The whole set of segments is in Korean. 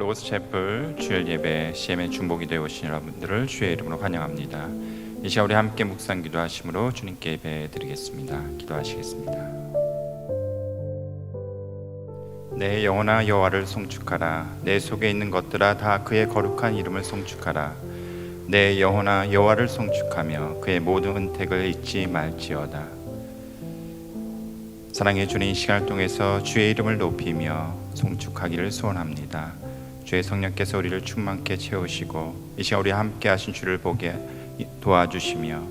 로고스 채플 주일 예배 CM의 중복이 되어 오신 여러분들을 주의 이름으로 환영합니다. 이 시간 우리 함께 묵상 기도하심으로 주님께 예배 드리겠습니다. 기도하시겠습니다. 내 영혼아 여호와를 송축하라. 내 속에 있는 것들아 다 그의 거룩한 이름을 송축하라. 내 영혼아 여호와를 송축하며 그의 모든 은택을 잊지 말지어다. 사랑해 주님, 이 시간을 통해서 주의 이름을 높이며 송축하기를 소원합니다. 주의 성령께서 우리를 충만케 채우시고 이 시간 우리 함께 하신 주를 보게 도와주시며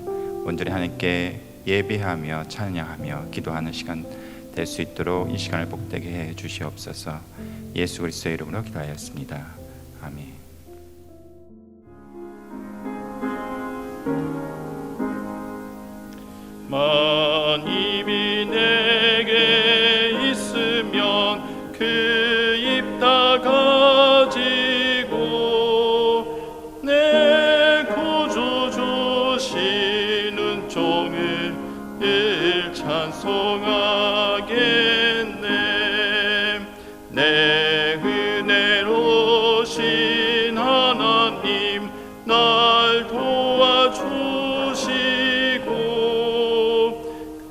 온전히 하나님께 예배하며 찬양하며 기도하는 시간 될 수 있도록 이 시간을 복되게 해 주시옵소서. 예수 그리스도의 이름으로 기도하였습니다. 아멘. 만입이 내게 있으면 그 입 다 가지고 내 구주 주시는 종을 찬송하겠네. 내 은혜로신 하나님 날 도와주시고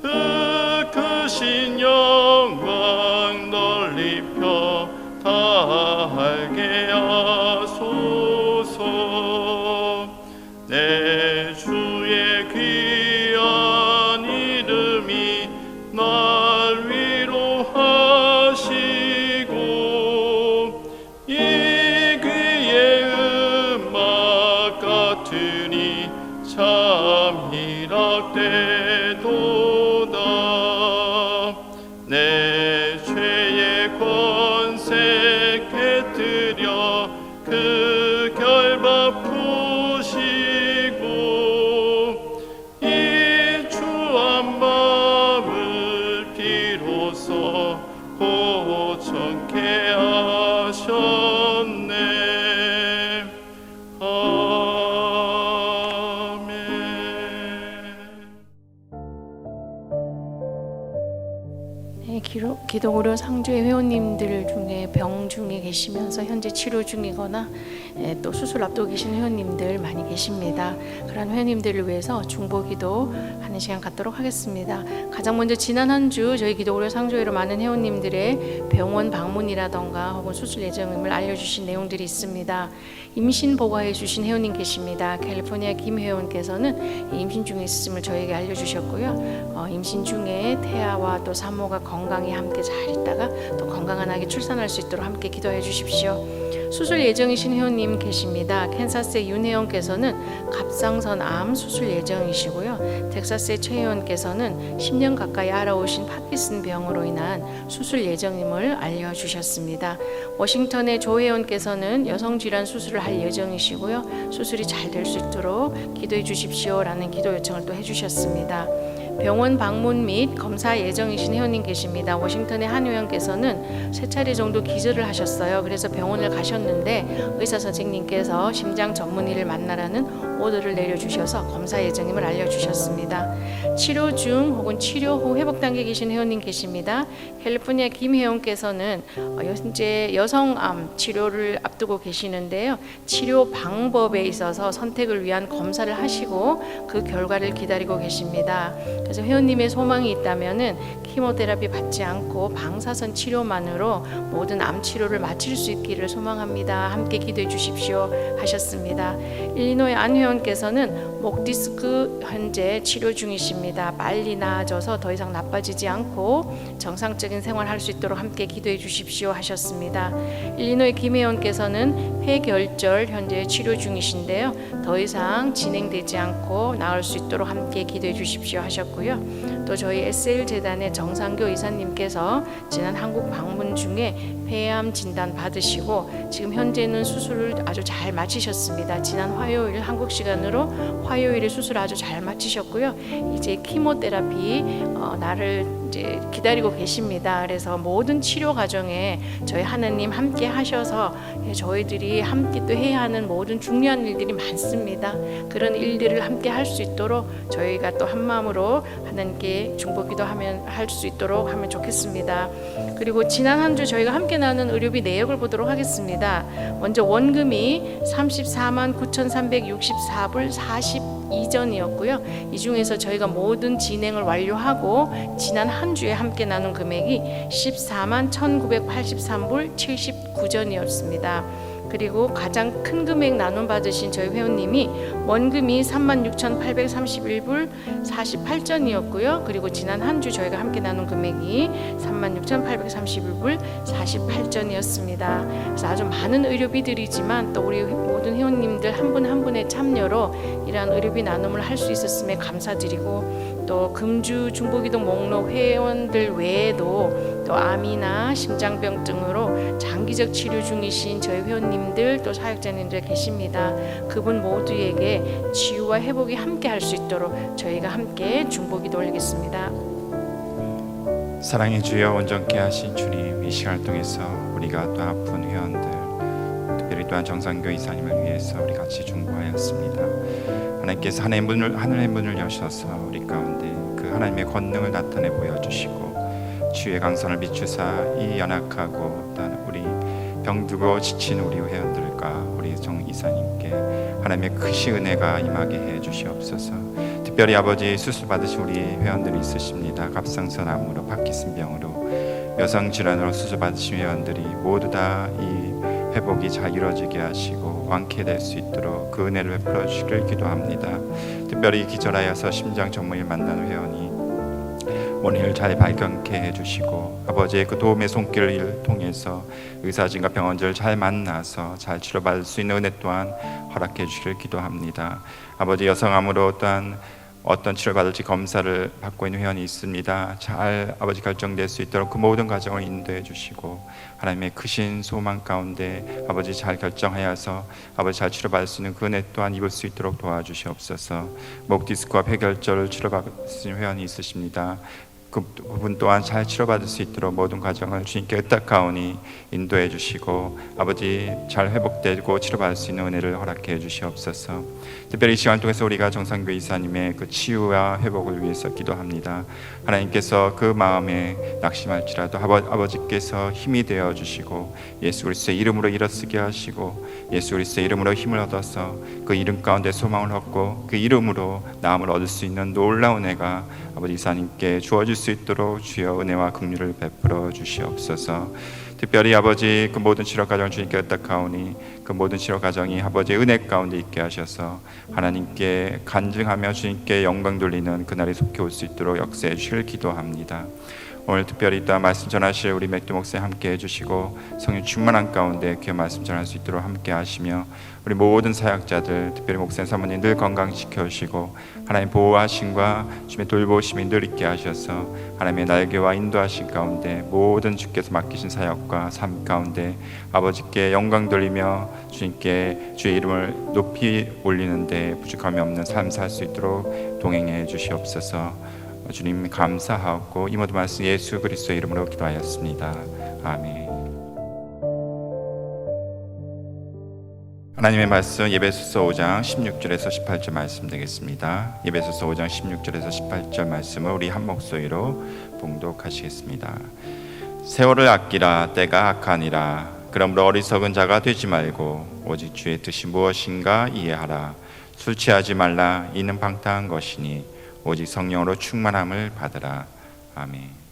그 크신 영광 널리 펴 다 알게 하소서. 내 주의 귀한 이름이 날 위로하시고 이 귀의 음악 같으니 참 희락되도다. 내 죄의 권세 깨뜨려 그 결박 푸시고 이 추한 마음을 비로소 고쳐게 하셨네. 아멘. 네, 기독의료 상주의 회원님들 중에 병 중에 계시면서 현재 치료 중이거나 또 수술 앞두고 계신 회원님들 많이 계십니다. 그런 회원님들을 위해서 중보기도 하는 시간 갖도록 하겠습니다. 가장 먼저 지난 한 주 저희 기독의료 상주회로 많은 회원님들의 병원 방문이라던가 혹은 수술 예정임을 알려주신 내용들이 있습니다. 임신 보고해 주신 회원님 계십니다. 캘리포니아 김 회원께서는 임신 중에 있음을 저에게 알려주셨고요. 임신 중에 태아와 또 산모가 건강히 함께 잘 있다가 또 건강한 아기 출산할 수 있도록 함께 기도해 주십시오. 수술 예정이신 회원님 계십니다. 캔사스의 윤 회원께서는 갑상선 암 수술 예정이시고요. 텍사스의 최 회원께서는 10년 가까이 알아오신 파킨슨 병으로 인한 수술 예정임을 알려주셨습니다. 워싱턴의 조 회원께서는 여성질환 수술을 할 예정이시고요. 수술이 잘 될 수 있도록 기도해 주십시오라는 기도 요청을 또 해주셨습니다. 병원 방문 및 검사 예정이신 회원님 계십니다. 워싱턴의 한 회원께서는 3차례 정도 기절을 하셨어요. 그래서 병원을 가셨는데 의사 선생님께서 심장 전문의를 만나라는 오더를 내려주셔서 검사 예정임을 알려주셨습니다. 치료 중 혹은 치료 후 회복 단계에 계신 회원님 계십니다. 캘리포니아 김 회원께서는 현재 여성암 치료를 앞두고 계시는데요. 치료 방법에 있어서 선택을 위한 검사를 하시고 그 결과를 기다리고 계십니다. 그래서 회원님의 소망이 있다면은 키모테라피 받지 않고 방사선 치료만으로 모든 암 치료를 마칠 수 있기를 소망합니다. 함께 기도해 주십시오 하셨습니다. 일리노이 안 회원께서는 목 디스크 현재 치료 중이십니다. 빨리 나아져서 더 이상 나빠지지 않고 정상적인 생활할 수 있도록 함께 기도해 주십시오 하셨습니다. 일리노이 김 회원께서는 폐결절 현재 치료 중이신데요. 더 이상 진행되지 않고 나을 수 있도록 함께 기도해 주십시오 하셨고요. 또 저희 SL 재단의 정상교 이사님께서 지난 한국 방문 중에 폐암 진단 받으시고 지금 현재는 수술을 아주 잘 마치셨습니다. 지난 화요일 한국 시간으로 화요일에 수술 아주 잘 마치셨고요. 이제 키모테라피 날을 이제 기다리고 계십니다. 그래서 모든 치료 과정에 저희 하나님 함께 하셔서 저희들이 함께 또 해야 하는 모든 중요한 일들이 많습니다. 그런 일들을 함께 할 수 있도록 저희가 또 한 마음으로 하나님께 중보기도 하면 할 수 있도록 하면 좋겠습니다. 그리고 지난 한 주 저희가 함께 나눈 의료비 내역을 보도록 하겠습니다. 먼저 원금이 34만 9,364불 42전이었고요. 이 중에서 저희가 모든 진행을 완료하고 지난 한 주에 함께 나눈 금액이 14만 1,983불 79전이었습니다. 그리고 가장 큰 금액 나눔 받으신 저희 회원님이 원금이 36,831불 48전이었고요. 그리고 지난 한 주 저희가 함께 나눈 금액이 36,831불 48전이었습니다. 그래서 아주 많은 의료비들이지만 또 우리 모든 회원님들 한 분 한 분의 참여로 이러한 의료비 나눔을 할 수 있었음에 감사드리고, 또 금주 중부기동 목록 회원들 외에도 또 암이나 심장병 등으로 장기적 치료 중이신 저희 회원님들 또 사역자님들 계십니다. 그분 모두에게 치유와 회복이 함께 할 수 있도록 저희가 함께 중보기도 올리겠습니다. 사랑의 주여, 온전케 하신 주님, 이 시간을 통해서 우리가 또 아픈 회원들, 특별히 또한 정상교회 이사님을 위해서 우리 같이 중보하였습니다. 하나님께서 하늘의 문을 여셔서 우리 가운데 그 하나님의 권능을 나타내 보여주시고 치유의 강선을 비추사 이 연약하고 또한 우리 병들고 지친 우리 회원들과 우리 정 이사님께 하나님의 크신 은혜가 임하게 해 주시옵소서. 특별히 아버지 수술 받으신 우리 회원들이 있으십니다. 갑상선암으로, 파킨슨병으로, 여성 질환으로 수술 받으신 회원들이 모두 다 이 회복이 잘 이루어지게 하시고 완쾌될 수 있도록 그 은혜를 베풀어 주시기를 기도합니다. 특별히 기절하여서 심장 전문의를 만나는 회원이 원인을 잘 발견케 해주시고 아버지의 그 도움의 손길을 통해서 의사진과 병원들을 잘 만나서 잘 치료받을 수 있는 은혜 또한 허락해 주시기를 기도합니다. 아버지 여성암으로 또한 어떤 치료받을지 검사를 받고 있는 회원이 있습니다. 잘 아버지 결정될 수 있도록 그 모든 과정을 인도해 주시고 하나님의 크신 소망 가운데 아버지 잘 결정하여서 아버지 잘 치료받을 수 있는 그 은혜 또한 입을 수 있도록 도와주시옵소서. 목 디스크와 폐결절을 치료받을 수 있는 회원이 있으십니다. 그분 또한 잘 치료받을 수 있도록 모든 과정을 주님께 의탁하오니 인도해 주시고 아버지 잘 회복되고 치료받을 수 있는 은혜를 허락해 주시옵소서. 특별히 이 시간 통해서 우리가 정상교회 이사님의 그 치유와 회복을 위해서 기도합니다. 하나님께서 그 마음에 낙심할지라도 아버지께서 힘이 되어 주시고 예수 그리스도의 이름으로 일어서게 하시고 예수 그리스도의 이름으로 힘을 얻어서 그 이름 가운데 소망을 얻고 그 이름으로 나음을 얻을 수 있는 놀라운 은혜가 아버지 이사님께 주어질 수 있도록 주여 은혜와 긍휼을 베풀어 주시옵소서. 특별히 아버지 그 모든 치료 과정을 주님께 의탁하오니 그 모든 치료 과정이 아버지의 은혜 가운데 있게 하셔서 하나님께 간증하며 주님께 영광 돌리는 그날이 속해 올 수 있도록 역사해 주시길 기도합니다. 오늘 특별히 또 말씀 전하실 우리 맥두 목사님 함께 해주시고 성령 충만한 가운데 그 말씀 전할 수 있도록 함께 하시며 우리 모든 사역자들 특별히 목사님 사모님 늘 건강시켜 주시고 하나님 보호하심과 주님의 돌보심이 늘 있게 하셔서 하나님의 날개와 인도하신 가운데 모든 주께서 맡기신 사역과 삶 가운데 아버지께 영광 돌리며 주님께 주의 이름을 높이 올리는데 부족함이 없는 삶 살 수 있도록 동행해 주시옵소서. 주님 감사하고 이 모든 말씀 예수 그리스도의 이름으로 기도하였습니다. 아멘. 하나님의 말씀 에베소서 5장 16절에서 18절 말씀 되겠습니다. 에베소서 5장 16절에서 18절 말씀을 우리 한 목소리로 봉독하시겠습니다. 세월을 아끼라 때가 악하니라. 그러므로 어리석은 자가 되지 말고 오직 주의 뜻이 무엇인가 이해하라. 술 취하지 말라. 이는 방탕한 것이니 오직 성령으로 충만함을 받으라. 아멘.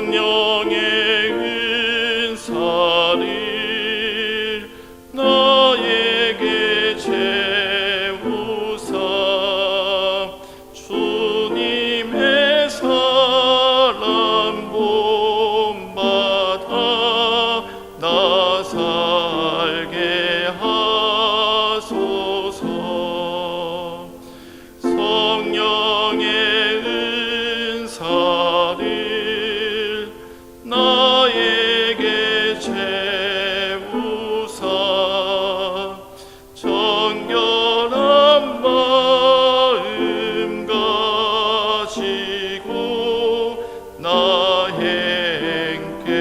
성령의 은사를 나에게 채우사 주님의 사랑 본받아 나 살게 하소서. 성령의 은사를 나에게 채우사 정결한 마음 가지고 나 행께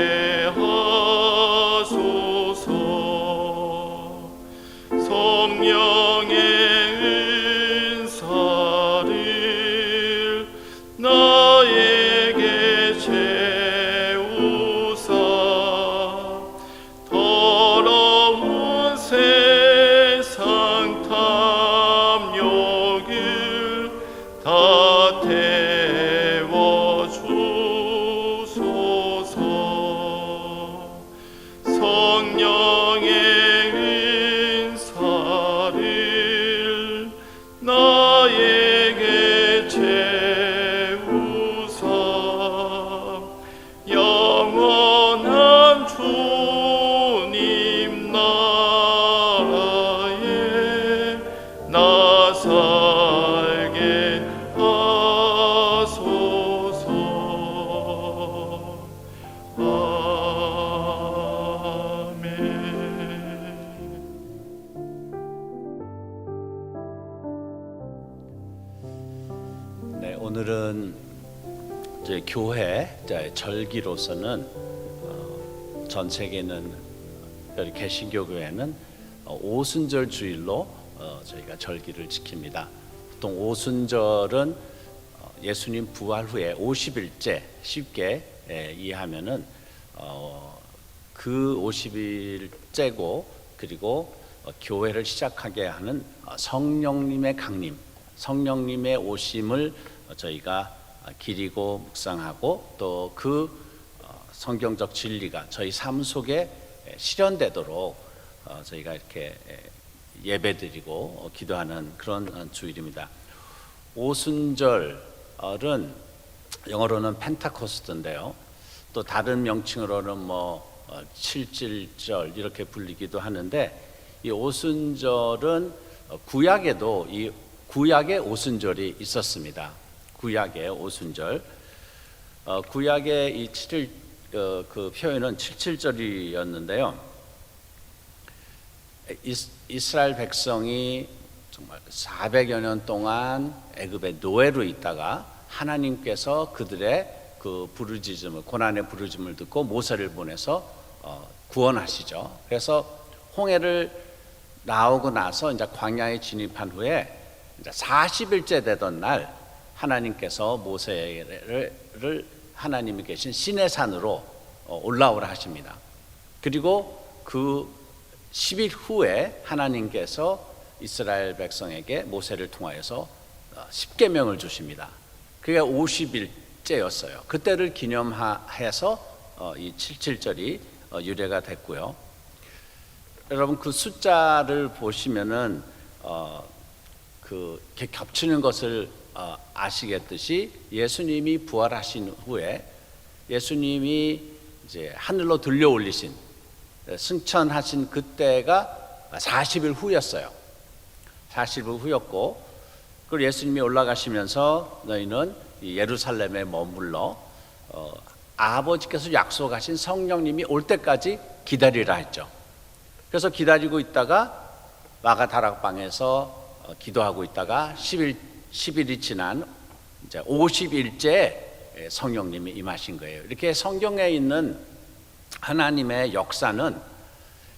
성령의 은사를 나에게 채우사 영원한 주님 나라에 나 살게 하소서. 네, 오늘은 이제 교회 절기로서는 전 세계는 특별히 개신교 교회는 오순절 주일로 저희가 절기를 지킵니다. 보통 오순절은 예수님 부활 후에 50일째 쉽게 이해하면은 그 50일째고 그리고 교회를 시작하게 하는 성령님의 강림, 성령님의 오심을 저희가 기리고 묵상하고 또 그 성경적 진리가 저희 삶 속에 실현되도록 저희가 이렇게 예배드리고 기도하는 그런 주일입니다. 오순절은 영어로는 펜타코스트인데요. 또 다른 명칭으로는 칠칠절 이렇게 불리기도 하는데, 이 오순절은 구약에도 이 구약의 오순절이 있었습니다. 구약의 오순절, 구약의 이 그 표현은 칠칠절이었는데요. 이스라엘 백성이 정말 400여 년 동안 애굽의 노예로 있다가 하나님께서 그들의 그 부르짖음을, 고난의 부르짖음을 듣고 모세를 보내서 구원하시죠. 그래서 홍해를 나오고 나서 이제 광야에 진입한 후에 이제 40일째 되던 날 하나님께서 모세를 하나님이 계신 시내산으로 올라오라 하십니다. 그리고 그 10일 후에 하나님께서 이스라엘 백성에게 모세를 통하여서 10계명을 주십니다. 그게 50일째였어요. 그때를 기념해서 이 77절이 유래가 됐고요. 여러분 그 숫자를 보시면은 그 겹치는 것을 아시겠듯이 예수님이 부활하신 후에 예수님이 이제 하늘로 들려 올리신 승천하신 그때가 40일 후였어요. 40일 후였고, 그리고 예수님이 올라가시면서 너희는 예루살렘에 머물러 아버지께서 약속하신 성령님이 올 때까지 기다리라 했죠. 그래서 기다리고 있다가 마가다락방에서 기도하고 있다가 10일이 지난 이제 50일째 성령님이 임하신 거예요. 이렇게 성경에 있는 하나님의 역사는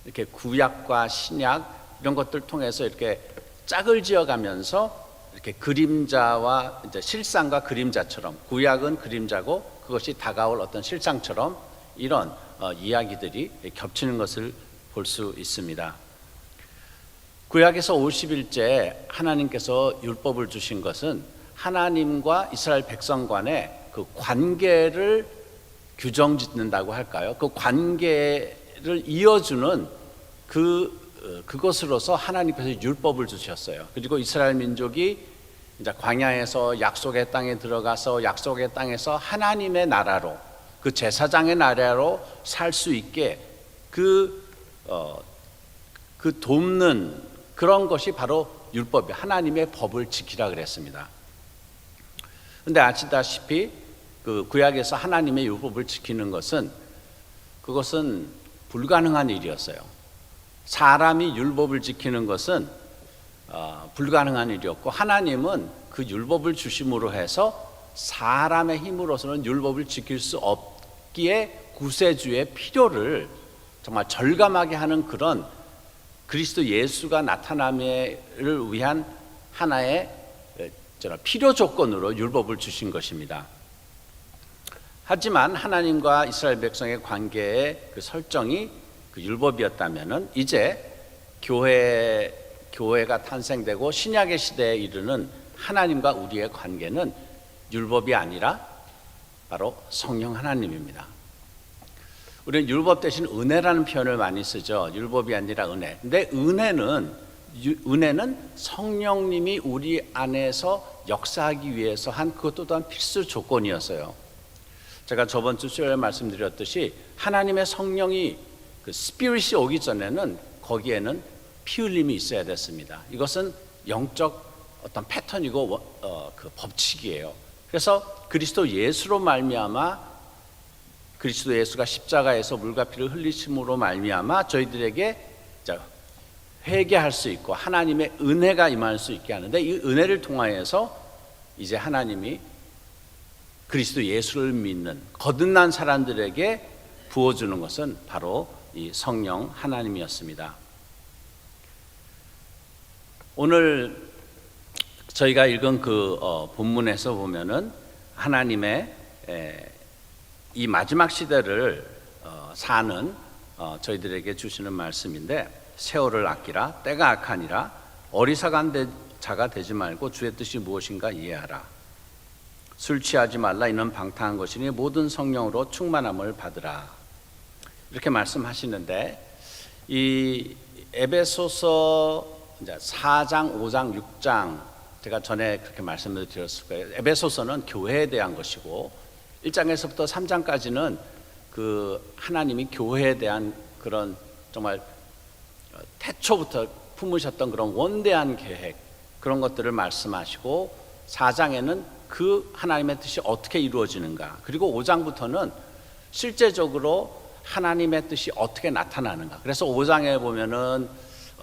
이렇게 구약과 신약 이런 것들 통해서 이렇게 짝을 지어가면서 이렇게 그림자와 이제 실상과 그림자처럼, 구약은 그림자고 그것이 다가올 어떤 실상처럼 이런 이야기들이 겹치는 것을 볼 수 있습니다. 구약에서 50일째 하나님께서 율법을 주신 것은 하나님과 이스라엘 백성 간의 그 관계를 규정짓는다고 할까요? 그 관계를 이어주는 그것으로서 하나님께서 율법을 주셨어요. 그리고 이스라엘 민족이 이제 광야에서 약속의 땅에 들어가서 약속의 땅에서 하나님의 나라로, 그 제사장의 나라로 살 수 있게 그 돕는 그런 것이 바로 율법이, 하나님의 법을 지키라 그랬습니다. 그런데 아시다시피 그 구약에서 하나님의 율법을 지키는 것은 그것은 불가능한 일이었어요. 사람이 율법을 지키는 것은 불가능한 일이었고, 하나님은 그 율법을 주심으로 해서 사람의 힘으로서는 율법을 지킬 수 없기에 구세주의 필요를 정말 절감하게 하는 그런 그리스도 예수가 나타남을 위한 하나의 필요 조건으로 율법을 주신 것입니다. 하지만 하나님과 이스라엘 백성의 관계의 그 설정이 그 율법이었다면은 이제 교회가 탄생되고 신약의 시대에 이르는 하나님과 우리의 관계는 율법이 아니라 바로 성령 하나님입니다. 우리는 율법 대신 은혜라는 표현을 많이 쓰죠. 율법이 아니라 은혜. 근데 은혜는 성령님이 우리 안에서 역사하기 위해서 한 그것도 또한 필수 조건이었어요. 제가 저번 주 수요일에 말씀드렸듯이 하나님의 성령이 그 스피릿이 오기 전에는 거기에는 피 흘림이 있어야 됐습니다. 이것은 영적 어떤 패턴이고 그 법칙이에요. 그래서 그리스도 예수로 말미암아 그리스도 예수가 십자가에서 물과 피를 흘리심으로 말미암아 저희들에게 회개할 수 있고 하나님의 은혜가 임할 수 있게 하는데, 이 은혜를 통하여서 이제 하나님이 그리스도 예수를 믿는 거듭난 사람들에게 부어주는 것은 바로 이 성령 하나님이었습니다. 오늘 저희가 읽은 그 본문에서 보면은 하나님의 이 마지막 시대를 사는 저희들에게 주시는 말씀인데, 세월을 아끼라, 때가 악하니라, 어리석은 자가 되지 말고 주의 뜻이 무엇인가 이해하라. 술 취하지 말라, 이는 방탕한 것이니 모든 성령으로 충만함을 받으라. 이렇게 말씀하시는데, 이 에베소서 4장, 5장, 6장 제가 전에 그렇게 말씀을 드렸을 거예요. 에베소서는 교회에 대한 것이고 1장에서부터 3장까지는 그 하나님이 교회에 대한 그런 정말 태초부터 품으셨던 그런 원대한 계획, 그런 것들을 말씀하시고 4장에는 그 하나님의 뜻이 어떻게 이루어지는가, 그리고 5장부터는 실제적으로 하나님의 뜻이 어떻게 나타나는가. 그래서 5장에 보면은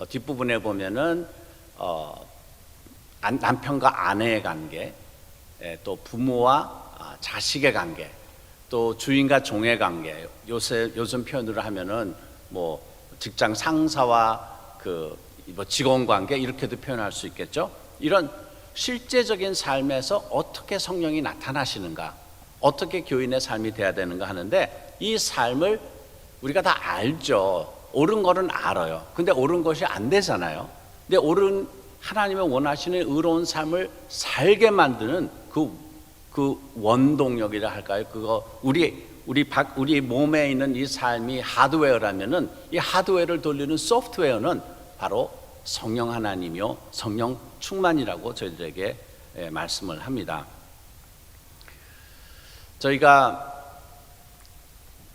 뒷부분에 보면은 남편과 아내의 관계, 또 부모와 자식의 관계, 또 주인과 종의 관계, 요즘 표현으로 하면은 뭐 직장 상사와 뭐 직원 관계, 이렇게도 표현할 수 있겠죠. 이런 실제적인 삶에서 어떻게 성령이 나타나시는가, 어떻게 교인의 삶이 돼야 되는가 하는데, 이 삶을 우리가 다 알죠. 옳은 거는 알아요. 근데 옳은 것이 안 되잖아요. 근데 옳은 하나님의 원하시는 의로운 삶을 살게 만드는 그 원동력이라 할까요? 그거 우리 몸에 있는 이 삶이 하드웨어라면은, 이 하드웨어를 돌리는 소프트웨어는 바로 성령 하나님이요, 성령 충만이라고 저희들에게 말씀을 합니다. 저희가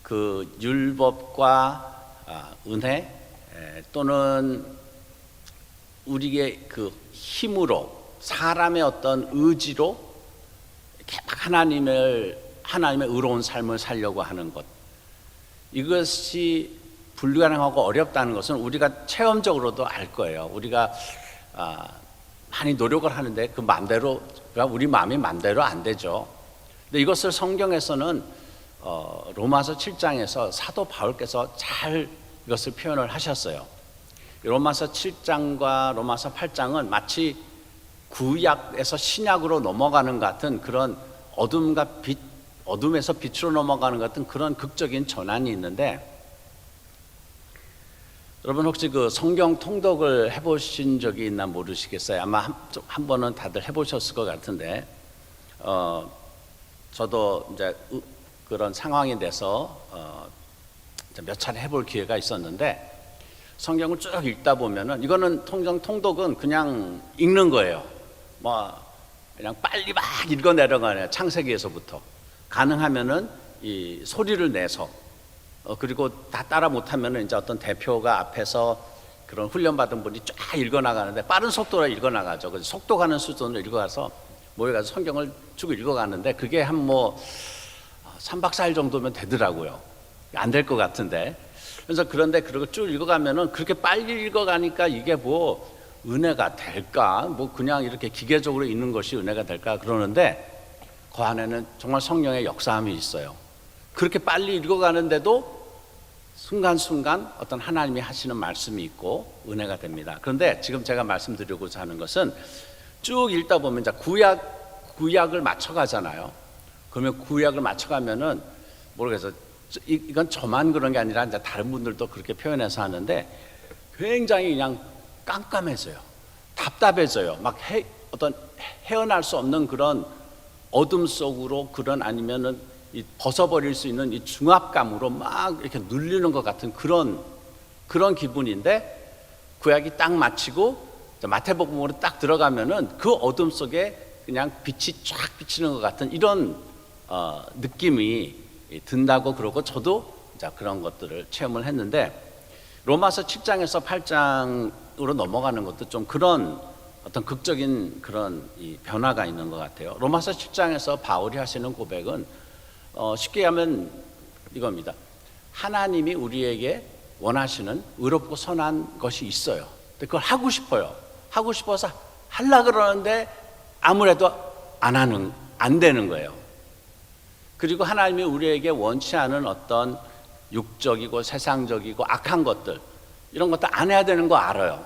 그 율법과 은혜 또는 우리의 그 힘으로, 사람의 어떤 의지로 이렇게 막 하나님의 의로운 삶을 살려고 하는 것, 이것이 불가능하고 어렵다는 것은 우리가 체험적으로도 알 거예요. 우리가 많이 노력을 하는데 그 마음대로, 우리 마음이 마음대로 안 되죠. 근데 이것을 성경에서는 로마서 7장에서 사도 바울께서 잘 이것을 표현을 하셨어요. 로마서 7장과 로마서 8장은 마치 구약에서 신약으로 넘어가는 같은 그런 어둠에서 빛으로 넘어가는 같은 그런 극적인 전환이 있는데, 여러분 혹시 그 성경 통독을 해보신 적이 있나 모르시겠어요? 아마 한 번은 다들 해보셨을 것 같은데, 저도 이제 그런 상황이 돼서 몇 차례 해볼 기회가 있었는데, 성경을 쭉 읽다 보면은, 이거는 성경 통독은 그냥 읽는 거예요. 뭐 그냥 빨리 막 읽어 내려가네요. 창세기에서부터. 가능하면은 이 소리를 내서, 그리고 다 따라 못하면은 이제 어떤 대표가 앞에서 그런 훈련받은 분이 쫙 읽어 나가는데, 빠른 속도로 읽어 나가죠. 그래서 속도 가는 수준으로 읽어가서 모여가서 성경을 쭉 읽어가는데, 그게 한 뭐 3박 4일 정도면 되더라고요. 안 될 것 같은데. 그래서 그런데 그걸 쭉 읽어가면은, 그렇게 빨리 읽어가니까 이게 뭐 은혜가 될까? 뭐 그냥 이렇게 기계적으로 읽는 것이 은혜가 될까? 그러는데 그 안에는 정말 성령의 역사함이 있어요. 그렇게 빨리 읽어가는데도 순간순간 어떤 하나님이 하시는 말씀이 있고 은혜가 됩니다. 그런데 지금 제가 말씀드리고자 하는 것은, 쭉 읽다 보면 이제 구약을 맞춰가잖아요. 그러면 구약을 맞춰가면은 모르겠어요. 이건 저만 그런 게 아니라 이제 다른 분들도 그렇게 표현해서 하는데, 굉장히 그냥 깜깜해져요. 답답해져요. 막 어떤 헤어날 수 없는 그런 어둠 속으로, 그런 아니면은 이 벗어버릴 수 있는 이 중압감으로 막 이렇게 눌리는 것 같은 그런 기분인데, 구약이 딱 마치고 마태복음으로 딱 들어가면은 그 어둠 속에 그냥 빛이 쫙 비치는 것 같은 이런 느낌이 든다고 그러고, 저도 그런 것들을 체험을 했는데, 로마서 7장에서 8장으로 넘어가는 것도 좀 그런 어떤 극적인 그런 이 변화가 있는 것 같아요. 로마서 7장에서 바울이 하시는 고백은 쉽게 하면 이겁니다. 하나님이 우리에게 원하시는 의롭고 선한 것이 있어요. 근데 그걸 하고 싶어요. 하고 싶어서 하려고 그러는데 아무래도 안 되는 거예요. 그리고 하나님이 우리에게 원치 않은 어떤 육적이고 세상적이고 악한 것들, 이런 것도 안 해야 되는 거 알아요.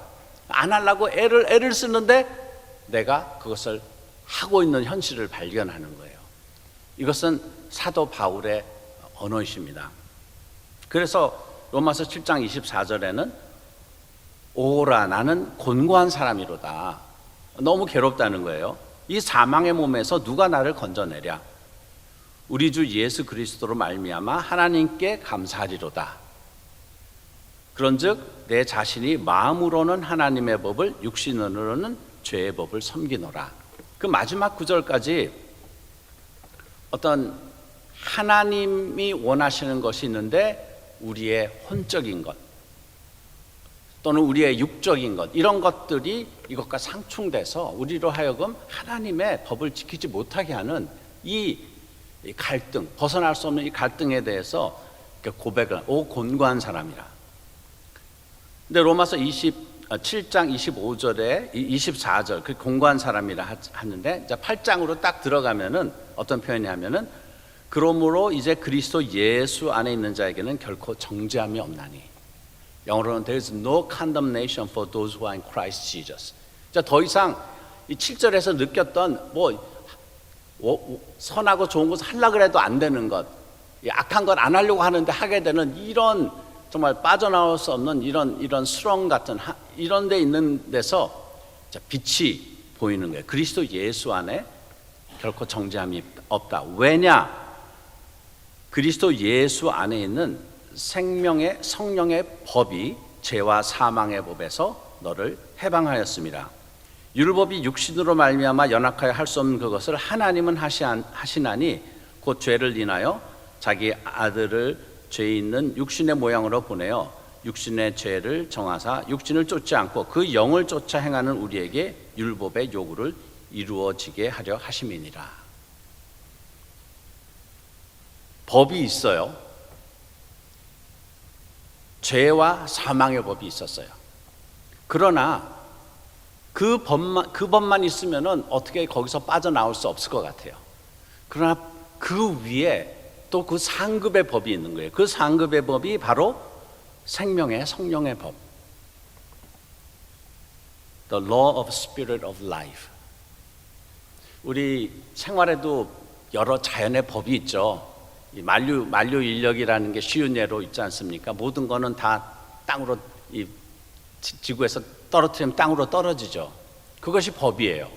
안 하려고 애를 쓰는데 내가 그것을 하고 있는 현실을 발견하는 거예요. 이것은 사도 바울의 언어이십니다. 그래서 로마서 7장 24절에는 오라 나는 곤고한 사람이로다. 너무 괴롭다는 거예요. 이 사망의 몸에서 누가 나를 건져내랴. 우리 주 예수 그리스도로 말미암아 하나님께 감사하리로다. 그런즉 내 자신이 마음으로는 하나님의 법을, 육신으로는 죄의 법을 섬기노라. 그 마지막 구절까지 어떤 하나님이 원하시는 것이 있는데 우리의 혼적인 것 또는 우리의 육적인 것, 이런 것들이 이것과 상충돼서 우리로 하여금 하나님의 법을 지키지 못하게 하는 이 갈등, 벗어날 수 없는 이 갈등에 대해서 고백을, 오 곤고한 사람이라. 근데 로마서 7장 25절에 24절 그 곤고한 사람이라 하는데, 8장으로 딱 들어가면은 어떤 표현이 하면은 그러므로 이제 그리스도 예수 안에 있는 자에게는 결코 정죄함이 없나니. 영어로는 there is no condemnation for those who are in Christ Jesus. 더 이상 이 7절에서 느꼈던 선하고 좋은 것을 하려고 해도 안 되는 것, 악한 것 안 하려고 하는데 하게 되는 이런 정말 빠져나올 수 없는 이런 수렁 같은 이런 데 있는 데서 빛이 보이는 거예요. 그리스도 예수 안에 결코 정죄함이 없다. 왜냐? 그리스도 예수 안에 있는 생명의 성령의 법이 죄와 사망의 법에서 너를 해방하였습니다. 율법이 육신으로 말미암아 연약하여 할 수 없는 그것을 하나님은 하시나니 곧 죄를 인하여 자기 아들을 죄 있는 육신의 모양으로 보내어 육신의 죄를 정하사 육신을 쫓지 않고 그 영을 쫓아 행하는 우리에게 율법의 요구를 이루어지게 하려 하심이니라. 법이 있어요. 죄와 사망의 법이 있었어요. 그러나 그 법만 있으면은 어떻게 거기서 빠져나올 수 없을 것 같아요. 그러나 그 위에 또 그 상급의 법이 있는 거예요. 그 상급의 법이 바로 생명의 성령의 법. The law of spirit of life. 우리 생활에도 여러 자연의 법이 있죠. 이 만류 인력이라는 게 쉬운 예로 있지 않습니까? 모든 거는 다 땅으로 이 지구에서 떨어뜨리면 땅으로 떨어지죠. 그것이 법이에요.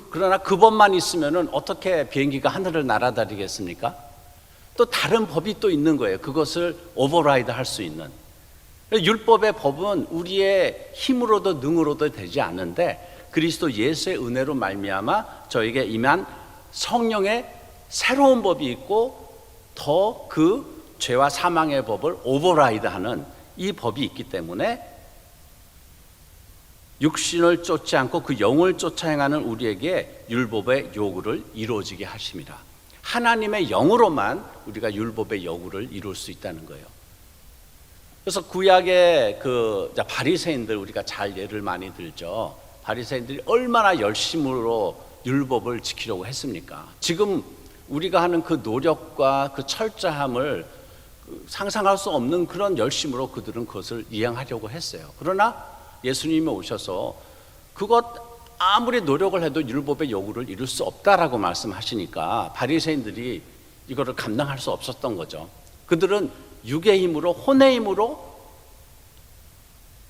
그러나 그 법만 있으면은 어떻게 비행기가 하늘을 날아다니겠습니까? 또 다른 법이 또 있는 거예요. 그것을 오버라이드 할 수 있는. 율법의 법은 우리의 힘으로도 능으로도 되지 않는데 그리스도 예수의 은혜로 말미암아 저에게 임한 성령의 새로운 법이 있고 더 그 죄와 사망의 법을 오버라이드하는 이 법이 있기 때문에 육신을 쫓지 않고 그 영을 쫓아 행하는 우리에게 율법의 요구를 이루어지게 하십니다. 하나님의 영으로만 우리가 율법의 요구를 이룰 수 있다는 거예요. 그래서 구약의 그 바리새인들 우리가 잘 예를 많이 들죠. 바리새인들이 얼마나 열심으로 율법을 지키려고 했습니까? 지금 우리가 하는 그 노력과 그 철저함을 상상할 수 없는 그런 열심으로 그들은 그것을 이행하려고 했어요. 그러나 예수님이 오셔서 그것 아무리 노력을 해도 율법의 요구를 이룰 수 없다라고 말씀하시니까 바리새인들이 이거를 감당할 수 없었던 거죠. 그들은 육의 힘으로 혼의 힘으로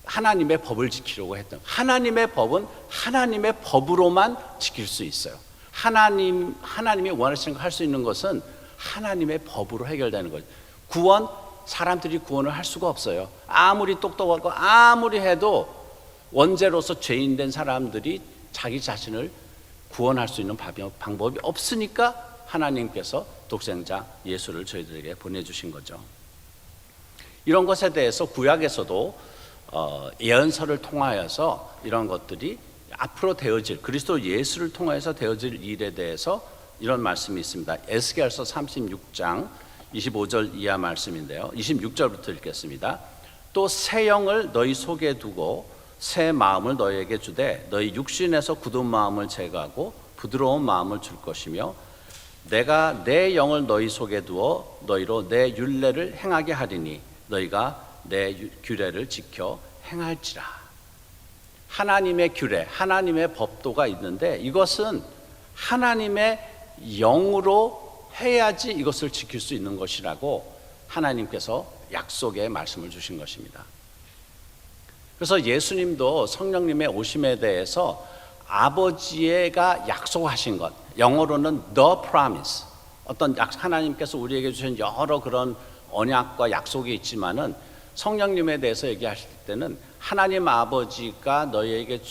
하나님의 법을 지키려고 했던, 하나님의 법은 하나님의 법으로만 지킬 수 있어요. 하나님이 원하시는 거 할 수 있는 것은 하나님의 법으로 해결되는 거죠. 구원, 사람들이 구원을 할 수가 없어요. 아무리 똑똑하고 아무리 해도 원죄로서 죄인된 사람들이 자기 자신을 구원할 수 있는 방법이 없으니까 하나님께서 독생자 예수를 저희들에게 보내주신 거죠. 이런 것에 대해서 구약에서도 예언서를 통하여서 이런 것들이 앞으로 되어질, 그리스도 예수를 통해서 되어질 일에 대해서 이런 말씀이 있습니다. 에스겔서 36장 25절 이하 말씀인데요, 26절부터 읽겠습니다. 또 새 영을 너희 속에 두고 새 마음을 너희에게 주되 너희 육신에서 굳은 마음을 제거하고 부드러운 마음을 줄 것이며 내가 내 영을 너희 속에 두어 너희로 내 율례를 행하게 하리니 너희가 내 규례를 지켜 행할지라. 하나님의 규례, 하나님의 법도가 있는데 이것은 하나님의 영으로 해야지 이것을 지킬 수 있는 것이라고 하나님께서 약속의 말씀을 주신 것입니다. 그래서 예수님도 성령님의 오심에 대해서 아버지가 약속하신 것, 영어로는 the promise, 어떤 하나님께서 우리에게 주신 여러 그런 언약과 약속이 있지만은 성령님에 대해서 얘기하실 때는 하나님 아버지가 너희에게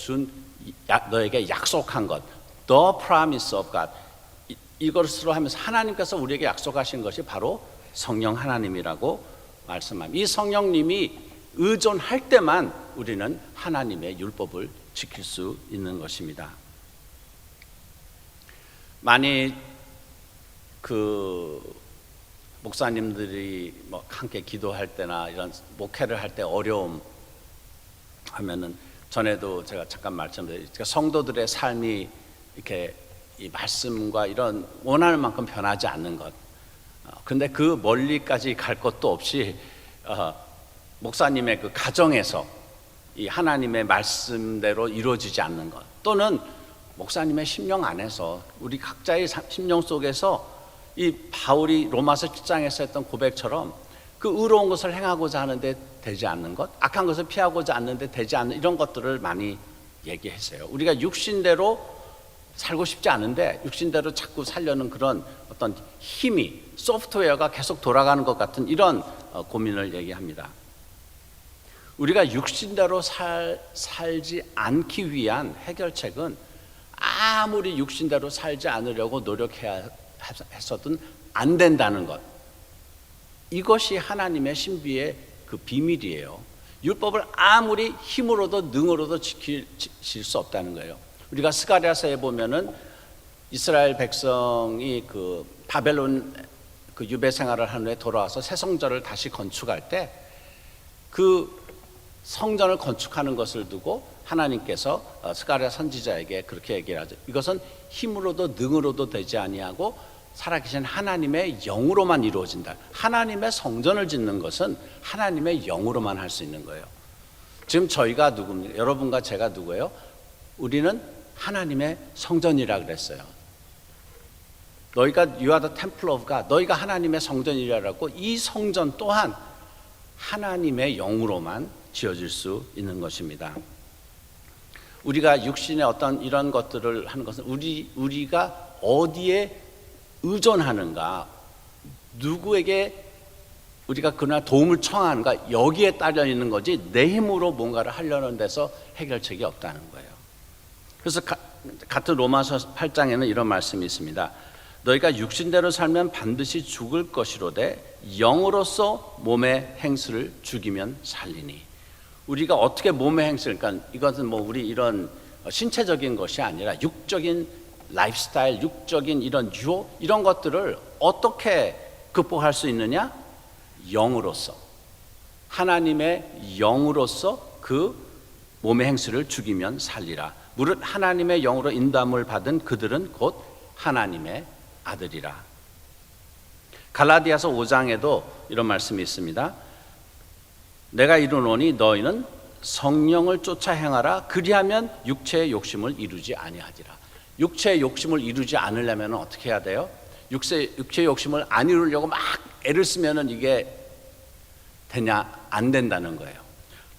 너에게 약속한 것, the promise of God, 이것으로 하면서 하나님께서 우리에게 약속하신 것이 바로 성령 하나님이라고 말씀합니다. 이 성령님이 의존할 때만 우리는 하나님의 율법을 지킬 수 있는 것입니다. 많이 목사님들이 함께 기도할 때나 이런 목회를 할 때 어려움 하면은, 전에도 제가 잠깐 말씀드렸지만 성도들의 삶이 이렇게 이 말씀과 이런 원하는 만큼 변하지 않는 것. 근데 그 멀리까지 갈 것도 없이 목사님의 그 가정에서 이 하나님의 말씀대로 이루어지지 않는 것, 또는 목사님의 심령 안에서 우리 각자의 심령 속에서 이 바울이 로마서 7장에서 했던 고백처럼 그 의로운 것을 행하고자 하는데 되지 않는 것, 악한 것을 피하고자 하는데 되지 않는 이런 것들을 많이 얘기했어요. 우리가 육신대로 살고 싶지 않은데 육신대로 자꾸 살려는 그런 어떤 힘이, 소프트웨어가 계속 돌아가는 것 같은 이런 고민을 얘기합니다. 우리가 육신대로 살지 않기 위한 해결책은 아무리 육신대로 살지 않으려고 노력해야 했어도 안 된다는 것, 이것이 하나님의 신비의 그 비밀이에요. 율법을 아무리 힘으로도 능으로도 지킬 수 없다는 거예요. 우리가 스가랴서에 보면은 이스라엘 백성이 그 바벨론 그 유배 생활을 한 후에 돌아와서 새 성전을 다시 건축할 때 그 성전을 건축하는 것을 두고 하나님께서 스가랴 선지자에게 그렇게 얘기를 하죠. 이것은 힘으로도 능으로도 되지 아니하고 살아계신 하나님의 영으로만 이루어진다. 하나님의 성전을 짓는 것은 하나님의 영으로만 할 수 있는 거예요. 지금 저희가 누굽니까? 여러분과 제가 누구예요? 우리는 하나님의 성전이라 그랬어요. 너희가 You are the temple of God, 너희가 하나님의 성전이라고. 이 성전 또한 하나님의 영으로만 지어질 수 있는 것입니다. 우리가 육신의 어떤 이런 것들을 하는 것은 우리가 어디에 의존하는가, 누구에게 우리가 그날 도움을 청하는가, 여기에 따라 있는 거지 내 힘으로 뭔가를 하려는 데서 해결책이 없다는 거예요. 그래서 같은 로마서 8장에는 이런 말씀이 있습니다. 너희가 육신대로 살면 반드시 죽을 것이로되 영으로서 몸의 행실을 죽이면 살리니. 우리가 어떻게 몸의 행실, 그러니까 이것은 뭐 우리 이런 신체적인 것이 아니라 육적인 라이프스타일, 육적인 이런 유혹, 이런 것들을 어떻게 극복할 수 있느냐? 영으로서, 하나님의 영으로서 그 몸의 행실을 죽이면 살리라. 무릇 하나님의 영으로 인도함을 받은 그들은 곧 하나님의 아들이라. 갈라디아서 5장에도 이런 말씀이 있습니다. 내가 이르노니 너희는 성령을 쫓아 행하라. 그리하면 육체의 욕심을 이루지 아니하리라. 육체의 욕심을 이루지 않으려면 어떻게 해야 돼요? 육체의 욕심을 안 이루려고 막 애를 쓰면 이게 되냐? 안 된다는 거예요.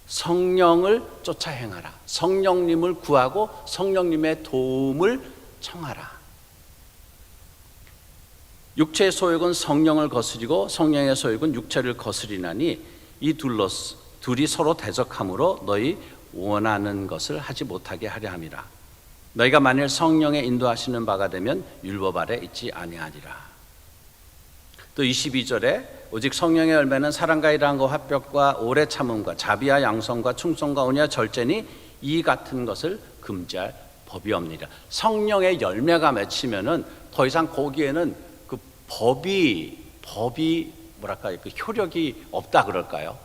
성령을 쫓아 행하라. 성령님을 구하고 성령님의 도움을 청하라. 육체의 소욕은 성령을 거스리고 성령의 소욕은 육체를 거스리나니 이 둘이 서로 대적함으로 너희 원하는 것을 하지 못하게 하려 함이라. 너희가 만일 성령의 인도하시는 바가 되면 율법 아래 있지 아니하리라. 또 22절에 오직 성령의 열매는 사랑과 일함과 화평과 오래 참음과 자비와 양성과 충성과 온유와 절제니 이 같은 것을 금지할 법이 없느니라. 성령의 열매가 맺히면은 더 이상 거기에는 그 법이 뭐랄까 그 효력이 없다 그럴까요?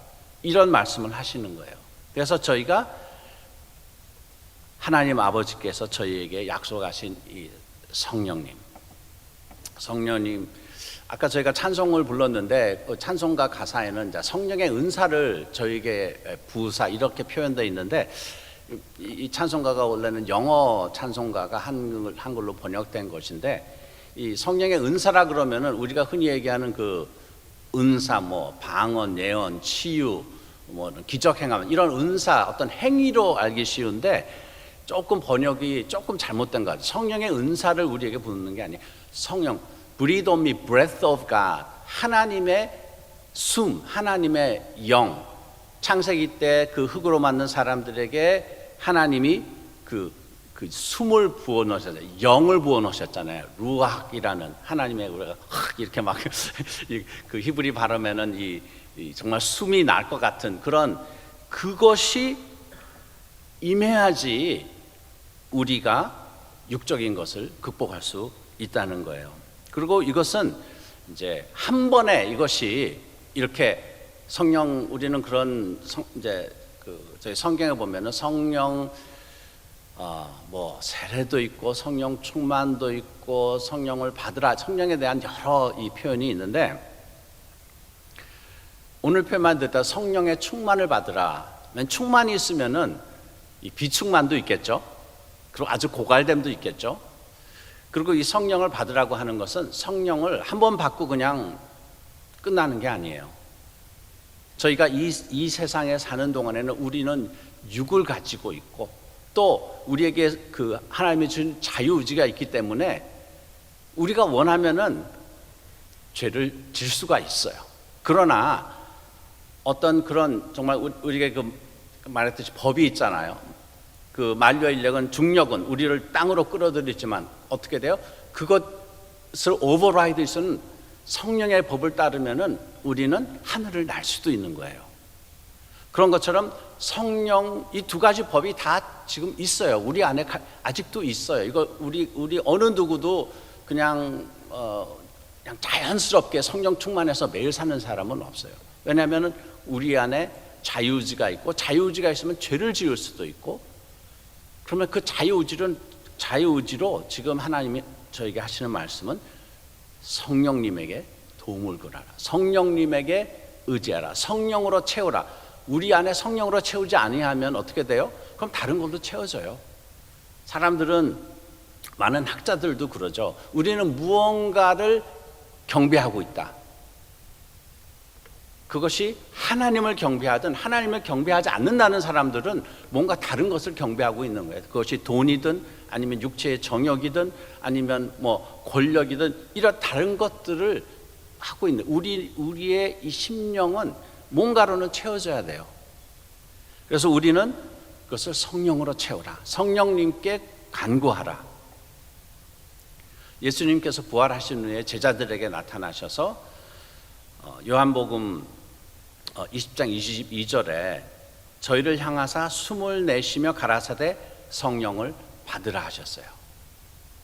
이런 말씀을 하시는 거예요. 그래서 저희가 하나님 아버지께서 저희에게 약속하신 이 성령님, 아까 저희가 찬송을 불렀는데 그 찬송가 가사에는 이제 성령의 은사를 저에게 부으사 이렇게 표현되어 있는데 이 찬송가가 원래는 영어 찬송가가 한글로 번역된 것인데 이 성령의 은사라 그러면은 우리가 흔히 얘기하는 그 은사, 뭐 방언, 예언, 치유, 뭐 기적 행함 이런 은사 어떤 행위로 알기 쉬운데 조금 번역이 조금 잘못된 것 같아요. 성령의 은사를 우리에게 부르는 게 아니에요. 성령 breathe on me, breath of God. 하나님의 숨, 하나님의 영. 창세기 때 그 흙으로 만든 사람들에게 하나님이 그 숨을 부어 넣으셨잖아요. 영을 부어 넣으셨잖아요. 루악이라는 하나님의 우리가 이렇게 막 그 히브리 발음에는 이 정말 숨이 날 것 같은 그런 그것이 임해야지 우리가 육적인 것을 극복할 수 있다는 거예요. 그리고 이것은 이제 한 번에 이것이 이렇게 성령 우리는 그런 이제 그 저희 성경에 보면은 성령 뭐 세례도 있고 성령 충만도 있고 성령을 받으라 성령에 대한 여러 이 표현이 있는데 오늘 표현만 듣다 성령의 충만을 받으라. 충만이 있으면은 이 비충만도 있겠죠. 그리고 아주 고갈됨도 있겠죠. 그리고 이 성령을 받으라고 하는 것은 성령을 한 번 받고 그냥 끝나는 게 아니에요. 저희가 이 세상에 사는 동안에는 우리는 육을 가지고 있고 또 우리에게 그 하나님이 준 자유의지가 있기 때문에 우리가 원하면은 죄를 질 수가 있어요. 그러나 어떤 그런 정말 우리가 그 말했듯이 법이 있잖아요. 그 만류의 인력은 중력은 우리를 땅으로 끌어들이지만 어떻게 돼요? 그것을 오버라이드 해서는 성령의 법을 따르면은 우리는 하늘을 날 수도 있는 거예요. 그런 것처럼 성령 이 두 가지 법이 다 지금 있어요. 우리 안에 아직도 있어요. 이거 우리 어느 누구도 그냥 자연스럽게 성령 충만해서 매일 사는 사람은 없어요. 왜냐하면은 우리 안에 자유의지가 있고 자유의지가 있으면 죄를 지을 수도 있고 그러면 그 자유의지로 지금 하나님이 저에게 하시는 말씀은 성령님에게 도움을 구하라. 성령님에게 의지하라. 성령으로 채우라. 우리 안에 성령으로 채우지 아니하면 어떻게 돼요? 그럼 다른 걸로 채워져요. 사람들은 많은 학자들도 그러죠. 우리는 무언가를 경배하고 있다. 그것이 하나님을 경배하든 하나님을 경배하지 않는다는 사람들은 뭔가 다른 것을 경배하고 있는 거예요. 그것이 돈이든 아니면 육체의 정욕이든 아니면 뭐 권력이든 이런 다른 것들을 하고 있는 우리의 이 심령은 뭔가로는 채워져야 돼요. 그래서 우리는 그것을 성령으로 채우라. 성령님께 간구하라. 예수님께서 부활하신 후에 제자들에게 나타나셔서 요한복음 20장 22절에 저희를 향하사 숨을 내쉬며 가라사대 성령을 받으라 하셨어요.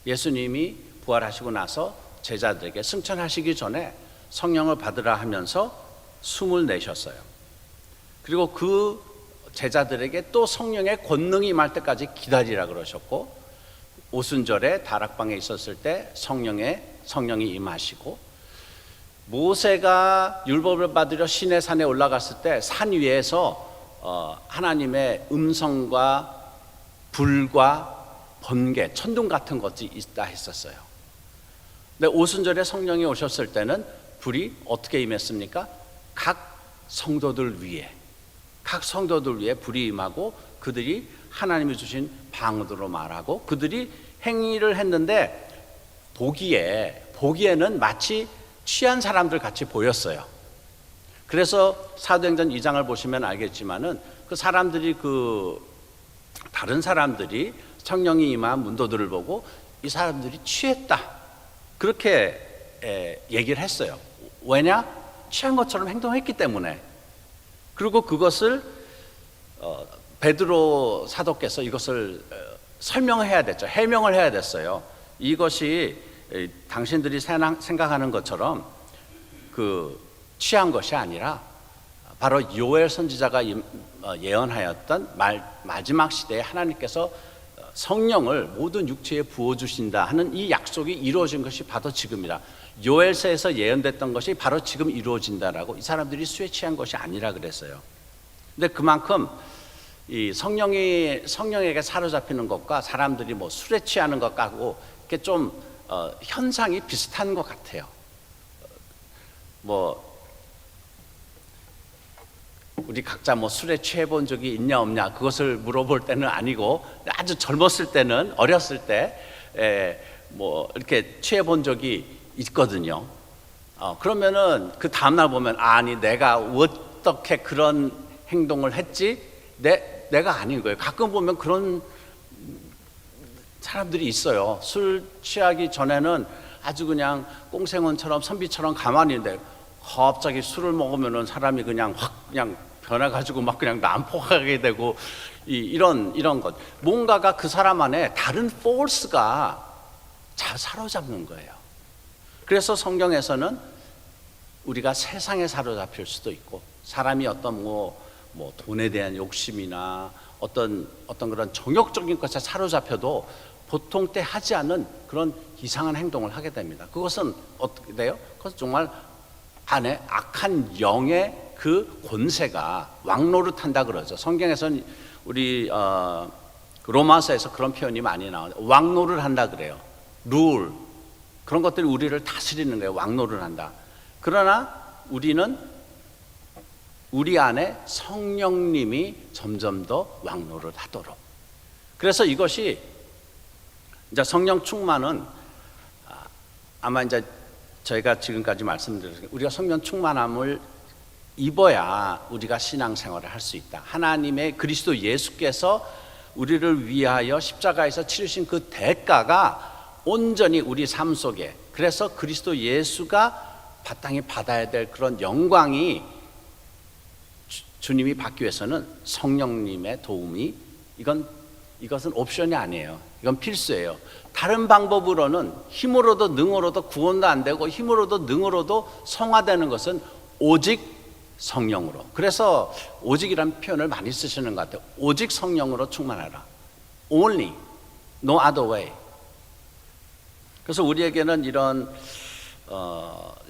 예수님이 부활하시고 나서 제자들에게 승천하시기 전에 성령을 받으라 하면서 숨을 내셨어요. 그리고 그 제자들에게 또 성령의 권능이 임할 때까지 기다리라 그러셨고 오순절에 다락방에 있었을 때 성령이 임하시고 모세가 율법을 받으려 시내산에 올라갔을 때 산 위에서 하나님의 음성과 불과 번개, 천둥 같은 것이 있다 했었어요. 근데 오순절에 성령이 오셨을 때는 불이 어떻게 임했습니까? 각 성도들 위에 불이 임하고 그들이 하나님이 주신 방언으로 말하고 그들이 행위를 했는데 보기에 보기에는 마치 취한 사람들 같이 보였어요. 그래서 사도행전 2장을 보시면 알겠지만은 그 사람들이 다른 사람들이 성령이 임한 문도들을 보고 이 사람들이 취했다 그렇게 얘기를 했어요. 왜냐? 취한 것처럼 행동했기 때문에. 그리고 그것을 베드로 사도께서 이것을 설명해야 됐죠. 해명을 해야 됐어요. 이것이 당신들이 생각하는 것처럼 취한 것이 아니라 바로 요엘 선지자가 예언하였던 마지막 시대에 하나님께서 성령을 모든 육체에 부어주신다 하는 이 약속이 이루어진 것이 바로 지금이라. 요엘서에서 예언됐던 것이 바로 지금 이루어진다라고. 이 사람들이 술에 취한 것이 아니라 그랬어요. 근데 그만큼 이 성령에게 사로잡히는 것과 사람들이 뭐 술에 취하는 것하고 이렇게 좀 현상이 비슷한 것 같아요. 우리 각자 술에 취해 본 적이 있냐 없냐 그것을 물어볼 때는 아니고, 아주 젊었을 때는, 어렸을 때 이렇게 취해 본 적이 있거든요. 그러면은 그 다음날 보면 아니 내가 어떻게 그런 행동을 했지? 내가 아닌 거예요. 가끔 보면 그런 사람들이 있어요. 술 취하기 전에는 아주 그냥 꽁생원처럼 선비처럼 가만히 있는데 갑자기 술을 먹으면은 사람이 그냥 확 그냥 변해가지고 막 그냥 난폭하게 되고 이런 것, 뭔가가 그 사람 안에 다른 포스가 잘 사로잡는 거예요. 그래서 성경에서는 우리가 세상에 사로잡힐 수도 있고, 사람이 어떤 돈에 대한 욕심이나 어떤 그런 정욕적인 것에 사로잡혀도 보통 때 하지 않는 그런 이상한 행동을 하게 됩니다. 그것은 어떻게 돼요? 그것은 정말 안에 악한 영의 그 권세가 왕노릇한다 그러죠. 성경에서는 우리 로마서에서 그런 표현이 많이 나와요. 왕노를 한다 그래요. 룰, 그런 것들이 우리를 다스리는 거예요. 왕노를 한다. 그러나 우리는 우리 안에 성령님이 점점 더 왕노를 하도록. 그래서 이것이 이제 성령 충만은 아마 이제 저희가 지금까지 말씀드렸습니다. 우리가 성령 충만함을 입어야 우리가 신앙생활을 할 수 있다. 하나님의 그리스도 예수께서 우리를 위하여 십자가에서 치르신 그 대가가 온전히 우리 삶 속에, 그래서 그리스도 예수가 마땅히 받아야 될 그런 영광이 주님이 받기 위해서는 성령님의 도움이, 이것은 옵션이 아니에요. 이건 필수예요. 다른 방법으로는 힘으로도 능으로도 구원도 안 되고, 힘으로도 능으로도 성화되는 것은 오직 성령으로. 그래서 오직이라는 표현을 많이 쓰시는 것 같아요. 오직 성령으로 충만하라. Only, no other way. 그래서 우리에게는 이런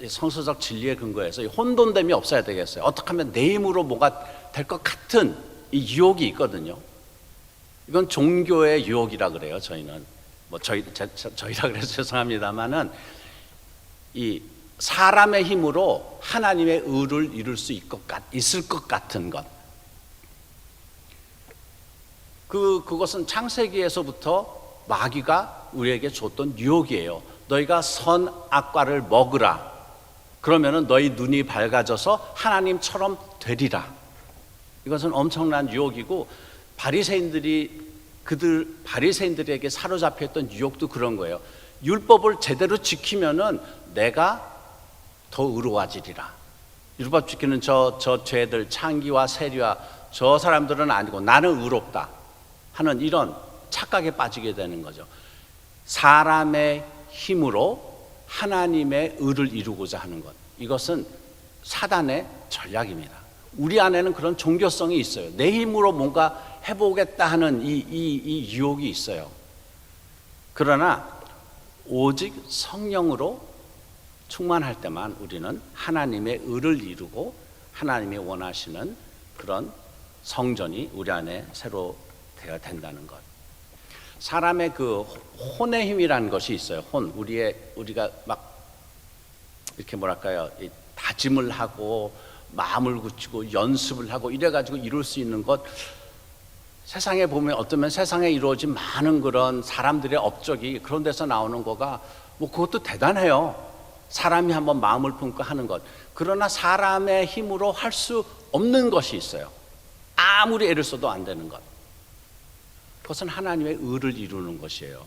성서적 진리에 근거해서 혼돈됨이 없어야 되겠어요. 어떻게 하면 내 힘으로 뭐가 될 것 같은 이 유혹이 있거든요. 이건 종교의 유혹이라 그래요. 저희는 저희라 그래서 죄송합니다만은 이 사람의 힘으로 하나님의 의를 이룰 수 있을 것 같은 것. 그것은 창세기에서부터 마귀가 우리에게 줬던 유혹이에요. 너희가 선악과를 먹으라. 그러면은 너희 눈이 밝아져서 하나님처럼 되리라. 이것은 엄청난 유혹이고, 바리새인들에게 사로잡혔던 유혹도 그런 거예요. 율법을 제대로 지키면은 내가 더 의로워지리라. 율법 지키는 저 죄들, 창기와 세리와 저 사람들은 아니고 나는 의롭다 하는 이런 착각에 빠지게 되는 거죠. 사람의 힘으로 하나님의 의를 이루고자 하는 것, 이것은 사단의 전략입니다. 우리 안에는 그런 종교성이 있어요. 내 힘으로 뭔가 해보겠다 하는 이 유혹이 있어요. 그러나 오직 성령으로 충만할 때만 우리는 하나님의 의를 이루고 하나님이 원하시는 그런 성전이 우리 안에 새로 되어야 된다는 것. 사람의 그 혼의 힘이라는 것이 있어요. 우리가 막 이렇게 뭐랄까요, 다짐을 하고 마음을 굳히고 연습을 하고 이래가지고 이룰 수 있는 것. 세상에 보면 어쩌면 세상에 이루어진 많은 그런 사람들의 업적이 그런 데서 나오는 거가 뭐 그것도 대단해요. 사람이 한번 마음을 품고 하는 것. 그러나 사람의 힘으로 할 수 없는 것이 있어요. 아무리 애를 써도 안 되는 것. 그것은 하나님의 의를 이루는 것이에요.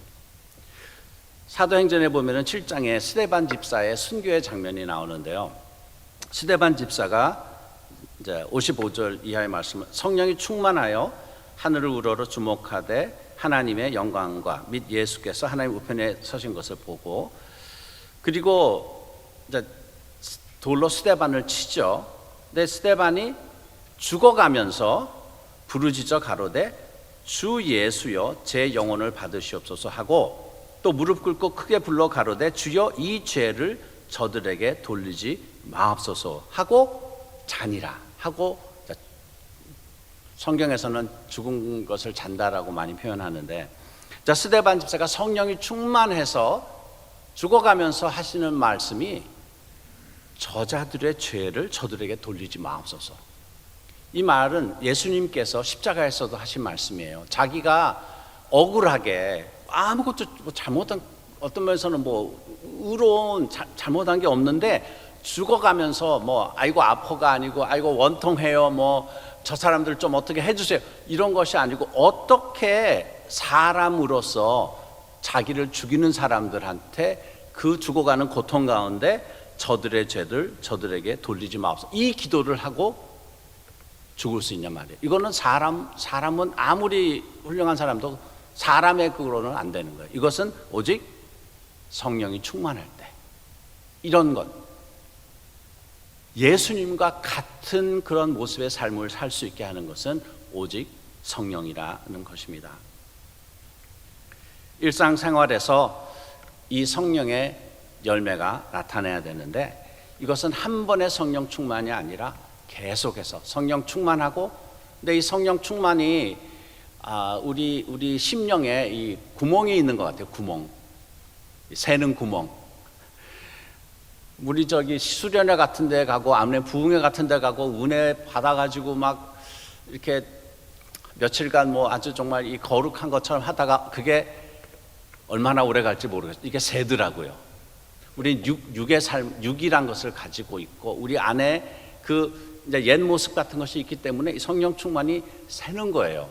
사도행전에 보면은 7장에 스데반 집사의 순교의 장면이 나오는데요. 스데반 집사가 이제 55절 이하의 말씀은 성령이 충만하여 하늘을 우러러 주목하되 하나님의 영광과 및 예수께서 하나님 우편에 서신 것을 보고, 그리고 이제 돌로 스데반을 치죠. 근데 스데반이 죽어가면서 부르짖어 가로되 주 예수여 제 영혼을 받으시옵소서 하고, 또 무릎 꿇고 크게 불러 가로되 주여 이 죄를 저들에게 돌리지 마옵소서 하고 자니라 하고, 성경에서는 죽은 것을 잔다라고 많이 표현하는데, 자, 스데반 집사가 성령이 충만해서 죽어가면서 하시는 말씀이 저자들의 죄를 저들에게 돌리지 마옵소서. 이 말은 예수님께서 십자가에서도 하신 말씀이에요. 자기가 억울하게 아무것도 잘못한, 어떤 면에서는 의로운 잘못한 게 없는데 죽어가면서 아이고 아퍼가 아니고 아이고 원통해요, 저 사람들 좀 어떻게 해주세요, 이런 것이 아니고 어떻게 사람으로서 자기를 죽이는 사람들한테 그 죽어가는 고통 가운데 저들의 죄를 저들에게 돌리지 마옵소서, 이 기도를 하고 죽을 수 있냐 말이에요. 이거는 사람은 아무리 훌륭한 사람도 사람의 그거로는 안 되는 거예요. 이것은 오직 성령이 충만할 때, 이런 것, 예수님과 같은 그런 모습의 삶을 살 수 있게 하는 것은 오직 성령이라는 것입니다. 일상생활에서 이 성령의 열매가 나타나야 되는데, 이것은 한 번의 성령 충만이 아니라 계속해서 성령 충만하고, 근데 이 성령 충만이 우리 심령에 이 구멍이 있는 것 같아요. 구멍, 새는 구멍. 우리 수련회 같은 데 가고 암내 부흥회 같은 데 가고 은혜 받아가지고 막 이렇게 며칠간 아주 정말 이 거룩한 것처럼 하다가 그게 얼마나 오래 갈지 모르겠어요. 이게 새더라고요. 우리 육의 삶, 육이란 것을 가지고 있고 우리 안에 이제 옛 모습 같은 것이 있기 때문에 성령 충만이 새는 거예요.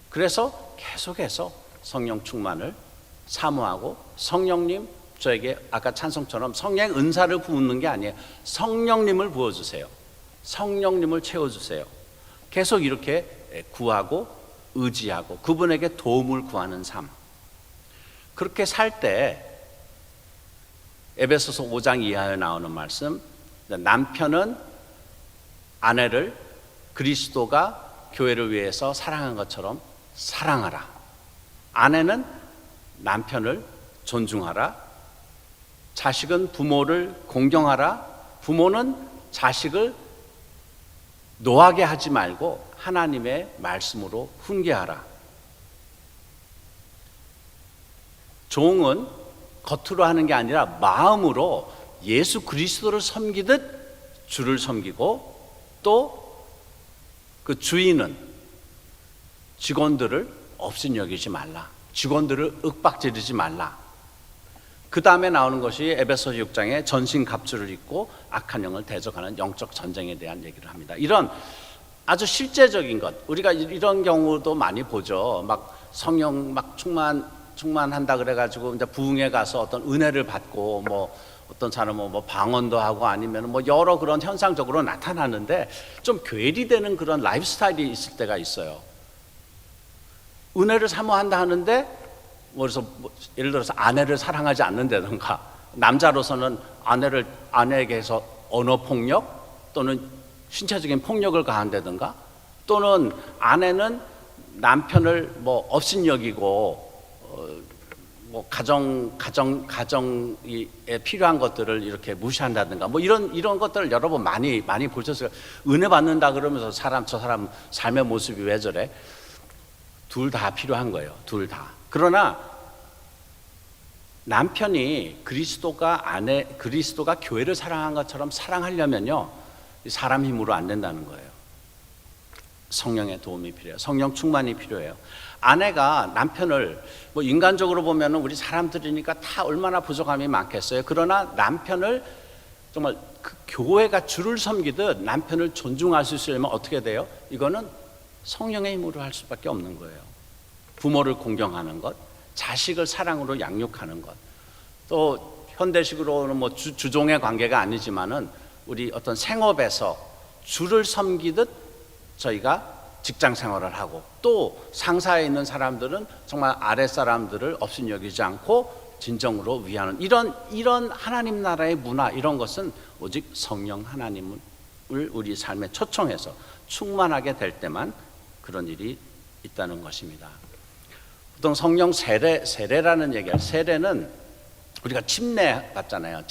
그래서 계속해서 성령 충만을 사모하고, 성령님 저에게 아까 찬송처럼 성령 은사를 부는 게 아니에요. 성령님을 부어주세요. 성령님을 채워주세요. 계속 이렇게 구하고 의지하고 그분에게 도움을 구하는 삶. 그렇게 살 때 에베소서 5장 이하에 나오는 말씀, 남편은 아내를 그리스도가 교회를 위해서 사랑한 것처럼 사랑하라. 아내는 남편을 존중하라. 자식은 부모를 공경하라. 부모는 자식을 노하게 하지 말고 하나님의 말씀으로 훈계하라. 종은 겉으로 하는 게 아니라 마음으로 예수 그리스도를 섬기듯 주를 섬기고, 또 그 주인은 직원들을 업신여기지 말라. 직원들을 윽박지르지 말라. 그 다음에 나오는 것이 에베소서 6장에 전신갑주를 입고 악한 영을 대적하는 영적 전쟁에 대한 얘기를 합니다. 이런 아주 실제적인 것, 우리가 이런 경우도 많이 보죠. 막 성령 막 충만한다 그래가지고 이제 부흥에 가서 어떤 은혜를 받고 어떤 사람은 방언도 하고 아니면 여러 그런 현상적으로 나타나는데 좀 괴리되는 그런 라이프 스타일이 있을 때가 있어요. 은혜를 사모한다 하는데 그래서 예를 들어서 아내를 사랑하지 않는다든가, 남자로서는 아내에게서 언어 폭력 또는 신체적인 폭력을 가한다든가, 또는 아내는 남편을 업신여기고 가정에 필요한 것들을 이렇게 무시한다든가, 이런 것들을 여러 번 많이 보셨어요. 은혜 받는다 그러면서 저 사람 삶의 모습이 왜 저래? 둘 다 필요한 거예요. 둘 다. 그러나 남편이 그리스도가 교회를 사랑한 것처럼 사랑하려면요, 사람 힘으로 안 된다는 거예요. 성령의 도움이 필요해요. 성령 충만이 필요해요. 아내가 남편을 뭐 인간적으로 보면은 우리 사람들이니까 다 얼마나 부족함이 많겠어요. 그러나 남편을 정말 그 교회가 주를 섬기듯 남편을 존중할 수 있으려면 어떻게 돼요? 이거는 성령의 힘으로 할 수밖에 없는 거예요. 부모를 공경하는 것, 자식을 사랑으로 양육하는 것, 또 현대식으로는 뭐 주종의 관계가 아니지만은 우리 어떤 생업에서 주를 섬기듯 저희가 직장 생활을 하고, 또 상사에 있는 사람들은 정말 아랫 사람들을 업신여기지 않고 진정으로 위하는 이런 하나님 나라의 문화, 이런 것은 오직 성령 하나님을 우리 삶에 초청해서 충만하게 될 때만 그런 일이 있다는 것입니다. 보통 성령 세례라는 얘기를, 세례는 우리가 침례 받잖아요.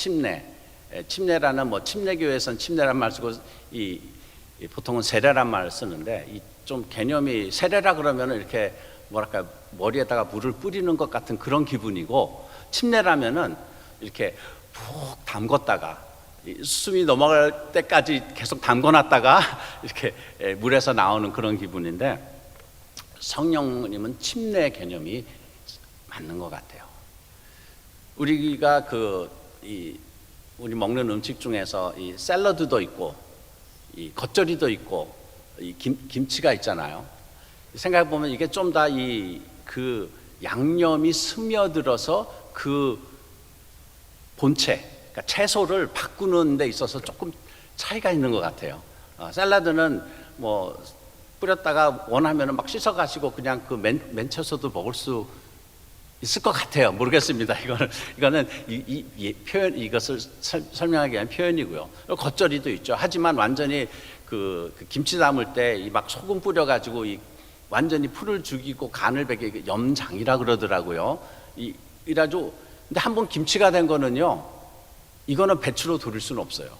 침례라는 뭐 침례교회에서는 침례란 말 쓰고 보통은 세례란 말을 쓰는데, 이 좀 개념이 세례라 그러면 이렇게 뭐랄까 머리에다가 물을 뿌리는 것 같은 그런 기분이고, 침례라면은 이렇게 푹 담궜다가 숨이 넘어갈 때까지 계속 담궈놨다가 이렇게 물에서 나오는 그런 기분인데, 성령님은 침례 개념이 맞는 것 같아요. 우리가 우리 먹는 음식 중에서 이 샐러드도 있고, 이 겉절이도 있고, 이 김치가 있잖아요. 생각해 보면 이게 좀 다 그 양념이 스며들어서 그 본체, 그러니까 채소를 바꾸는 데 있어서 조금 차이가 있는 것 같아요. 샐러드는 뭐 뿌렸다가 원하면은 막 씻어가시고 그냥 그 맨 채소도 먹을 수 있을 것 같아요. 모르겠습니다. 이거는 표현, 이것을 설명하기 위한 표현이고요. 겉절이도 있죠. 하지만 완전히 그 김치 담을 때 막 소금 뿌려가지고 완전히 풀을 죽이고 간을 베게 염장이라 그러더라고요. 이라죠. 근데 한번 김치가 된 거는요, 이거는 배추로 돌릴 수는 없어요.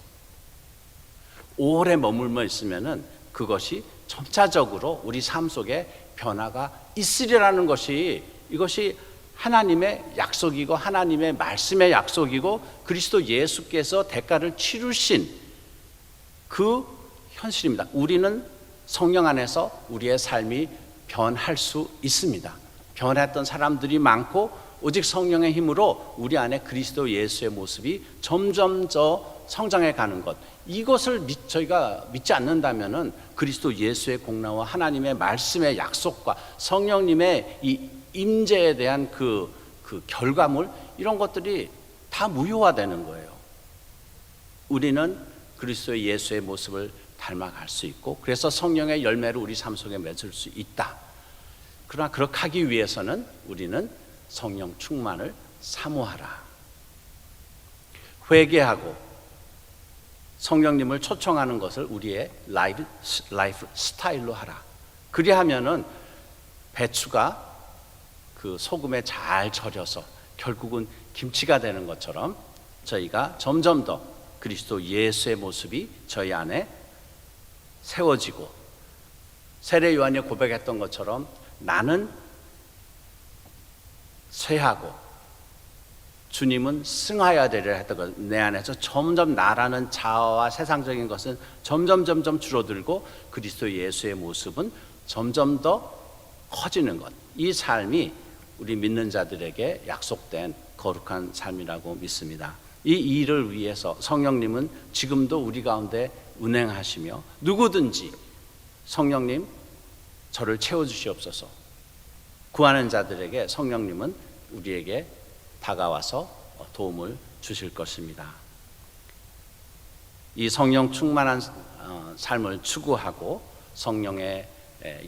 오래 머물러 있으면은 그것이 점차적으로 우리 삶 속에 변화가 있으리라는 것이, 이것이 하나님의 약속이고 하나님의 말씀의 약속이고 그리스도 예수께서 대가를 치르신 그 현실입니다. 우리는 성령 안에서 우리의 삶이 변할 수 있습니다. 변했던 사람들이 많고, 오직 성령의 힘으로 우리 안에 그리스도 예수의 모습이 점점 더 성장해 가는 것, 이것을 저희가 믿지 않는다면은 그리스도 예수의 공로와 하나님의 말씀의 약속과 성령님의 이 임재에 대한 그 결과물, 이런 것들이 다 무효화되는 거예요. 우리는 그리스도 예수의 모습을 닮아갈 수 있고, 그래서 성령의 열매를 우리 삶 속에 맺을 수 있다. 그러나 그렇게 하기 위해서는 우리는 성령 충만을 사모하라. 회개하고 성령님을 초청하는 것을 우리의 라이프 스타일로 하라. 그리하면은 배추가 그 소금에 잘 절여서 결국은 김치가 되는 것처럼 저희가 점점 더 그리스도 예수의 모습이 저희 안에 세워지고, 세례 요한이 고백했던 것처럼 나는 쇠하고 주님은 승하여야 되리라 했던 것, 내 안에서 점점 나라는 자아와 세상적인 것은 점점 줄어들고 그리스도 예수의 모습은 점점 더 커지는 것, 이 삶이 우리 믿는 자들에게 약속된 거룩한 삶이라고 믿습니다. 이 일을 위해서 성령님은 지금도 우리 가운데 운행하시며, 누구든지 성령님 저를 채워주시옵소서 구하는 자들에게 성령님은 우리에게 다가와서 도움을 주실 것입니다. 이 성령 충만한 삶을 추구하고 성령의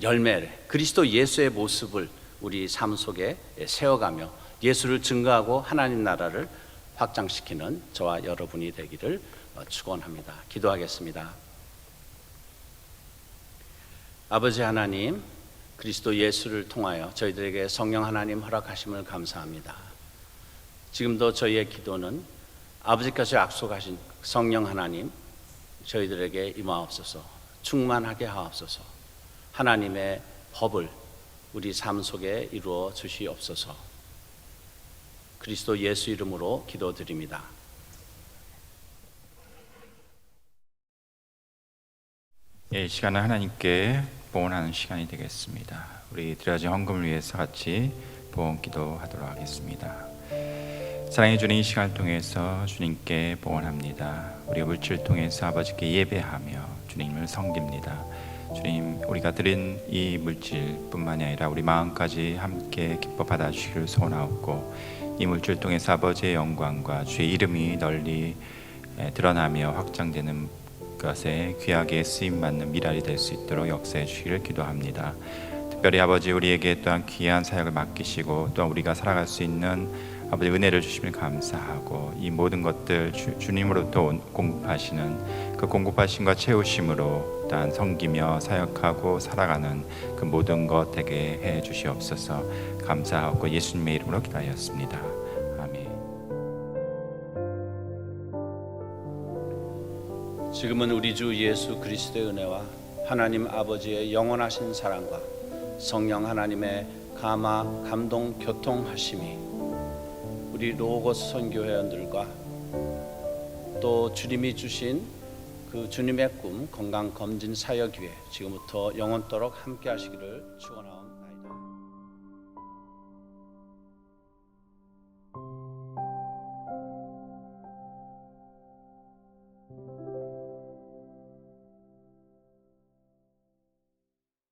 열매를, 그리스도 예수의 모습을 우리 삶 속에 세워가며 예수를 증거하고 하나님 나라를 확장시키는 저와 여러분이 되기를 축원합니다. 기도하겠습니다. 아버지 하나님, 그리스도 예수를 통하여 저희들에게 성령 하나님 허락하심을 감사합니다. 지금도 저희의 기도는 아버지께서 약속하신 성령 하나님 저희들에게 임하옵소서, 충만하게 하옵소서, 하나님의 법을 우리 삶 속에 이루어 주시옵소서. 그리스도 예수 이름으로 기도드립니다. 이 시간은 하나님께 봉헌하는 시간이 되겠습니다. 우리 드려진 헌금을 위해서 같이 봉헌 기도하도록 하겠습니다. 사랑해 주님, 이 시간을 통해서 주님께 봉헌합니다. 우리가 물질을 통해서 아버지께 예배하며 주님을 섬깁니다. 주님, 우리가 드린 이 물질뿐만이 아니라 우리 마음까지 함께 기뻐 받아주시기를 소원하옵고, 이 물질을 통해서 아버지의 영광과 주의 이름이 널리 드러나며 확장되는 것에 귀하게 쓰임받는 미랄이 될 수 있도록 역사해 주시기를 기도합니다. 특별히 아버지, 우리에게 또한 귀한 사역을 맡기시고 또한 우리가 살아갈 수 있는 아버지 은혜를 주시면 감사하고, 이 모든 것들 주님으로부터 공급하시는 그 공급하심과 채우심으로 또한 섬기며 사역하고 살아가는 그 모든 것 되게 해 주시옵소서. 감사하고 예수님의 이름으로 기도하였습니다. 아멘. 지금은 우리 주 예수 그리스도의 은혜와 하나님 아버지의 영원하신 사랑과 성령 하나님의 감화, 감동, 교통하심이 우리 로고스 선교회원들과 또 주님이 주신 그 주님의 꿈 건강검진 사역위에 지금부터 영원토록 함께 하시기를 축원하옵니다.